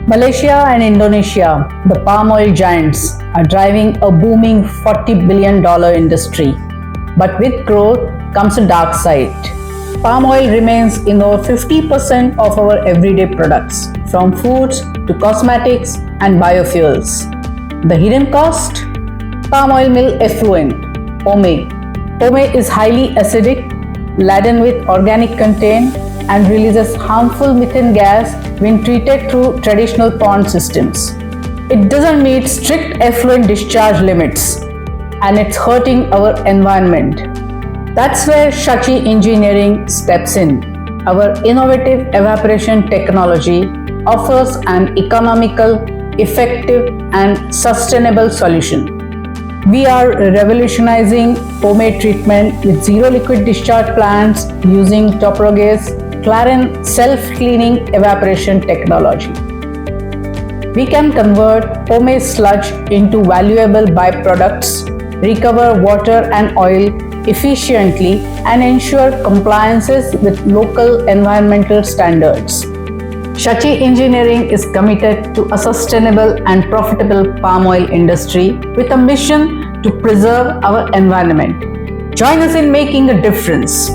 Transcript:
Malaysia and Indonesia, the palm oil giants, are driving a booming $40 billion industry. But with growth comes a dark side. Palm oil remains in over 50% of our everyday products, from foods to cosmetics and biofuels. The hidden cost? Palm Oil Mill Effluent, POME. POME is highly acidic, laden with organic content, and releases harmful methane gas when treated through traditional pond systems. It doesn't meet strict effluent discharge limits, and it's hurting our environment. That's where Shachi Engineering steps in. Our innovative evaporation technology offers an economical, effective, and sustainable solution. We are revolutionizing POME treatment with zero liquid discharge plants using Taprogge KLAREN self-cleaning evaporation technology. We can convert POME sludge into valuable byproducts, recover water and oil efficiently, and ensure compliances with local environmental standards. Shachi Engineering is committed to a sustainable and profitable palm oil industry with a mission to preserve our environment. Join us in making a difference.